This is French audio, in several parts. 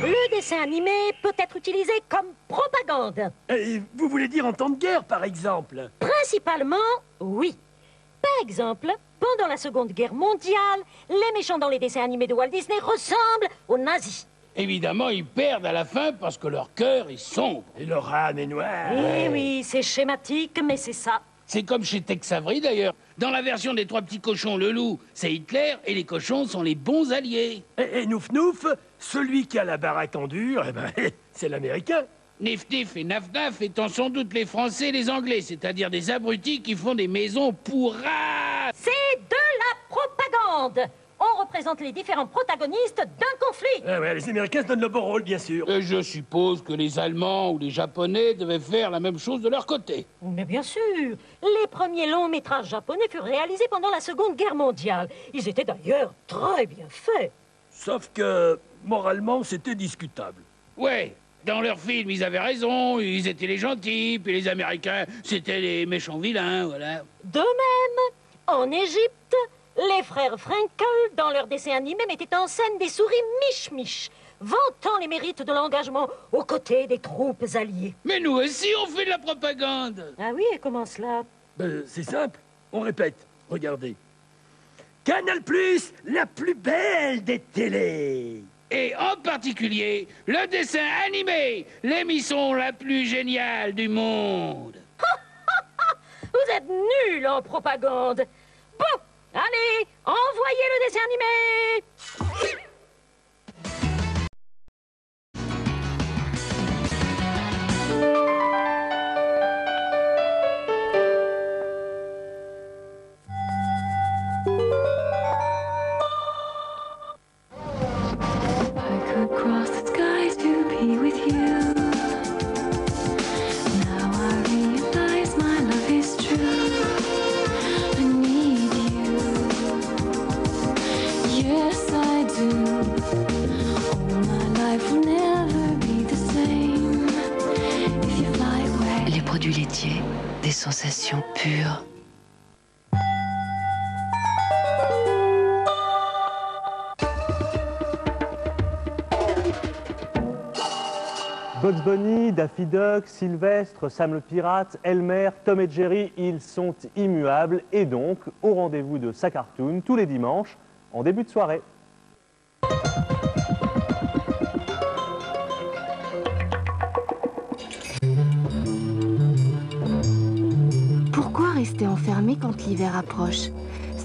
Le dessin animé peut être utilisé comme propagande. Et vous voulez dire en temps de guerre, par exemple? Principalement, oui. Par exemple, pendant la Seconde Guerre mondiale, les méchants dans les dessins animés de Walt Disney ressemblent aux nazis. Évidemment, ils perdent à la fin parce que leur cœur est sombre. Et leur âme est noire. Eh oui, c'est schématique, mais c'est ça. C'est comme chez Tex Avery d'ailleurs. Dans la version des 3 petits cochons, le loup, c'est Hitler et les cochons sont les bons alliés. Et Nouf Nouf, celui qui a la baraque en dur, eh ben, c'est l'américain. Nif Nif et Naf Naf étant sans doute les Français et les Anglais, c'est-à-dire des abrutis qui font des maisons pourraves. C'est de la propagande. On représente les différents protagonistes d'un conflit. Ah ouais, les Américains se donnent le bon rôle, bien sûr. Et je suppose que les Allemands ou les Japonais devaient faire la même chose de leur côté. Mais bien sûr, les premiers longs métrages japonais furent réalisés pendant la Seconde Guerre mondiale. Ils étaient d'ailleurs très bien faits. Sauf que, moralement, c'était discutable. Ouais, dans leurs films, ils avaient raison, ils étaient les gentils, puis les Américains, c'était les méchants vilains, voilà. De même, en Égypte, les frères Frankel, dans leurs dessins animés, mettaient en scène des souris miche-miche, vantant les mérites de l'engagement aux côtés des troupes alliées. Mais nous aussi, on fait de la propagande. Ah oui, et comment cela? Ben, c'est simple, on répète, regardez. Canal+, la plus belle des télés. Et en particulier, le dessin animé, l'émission la plus géniale du monde. Vous êtes nuls en propagande. Bon, allez, envoyez le dessin animé. Les produits laitiers, des sensations pures. Bugs Bunny, Daffy Duck, Sylvestre, Sam le Pirate, Elmer, Tom et Jerry, ils sont immuables et donc au rendez-vous de Sa Cartoon tous les dimanches en début de soirée. Pourquoi rester enfermé quand l'hiver approche?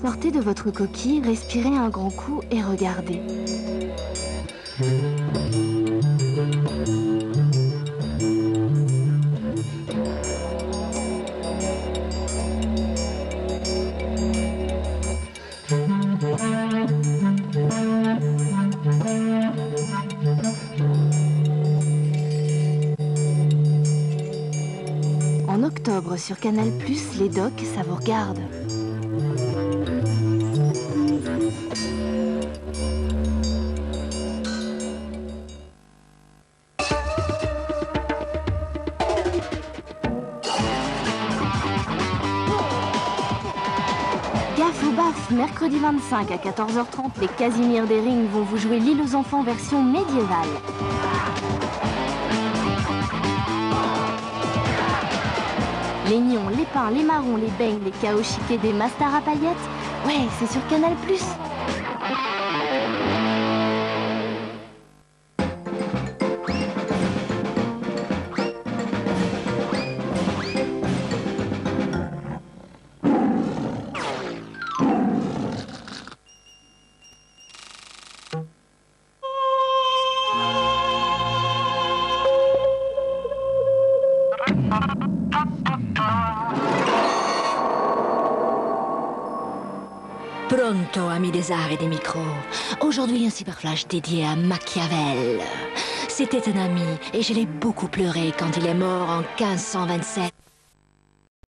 Sortez de votre coquille, respirez un grand coup et regardez. En octobre sur Canal+, les docs, ça vous regarde. Gaffe ou baf, mercredi 25 à 14h30, les Casimirs des Rings vont vous jouer L'île aux enfants version médiévale. Les nions, les pins, les marrons, les beignes, les chaos chiqués, des masters à paillettes. Ouais, c'est sur Canal+. Pronto, amis des arts et des micros. Aujourd'hui, un cyberflash dédié à Machiavel. C'était un ami et je l'ai beaucoup pleuré quand il est mort en 1527.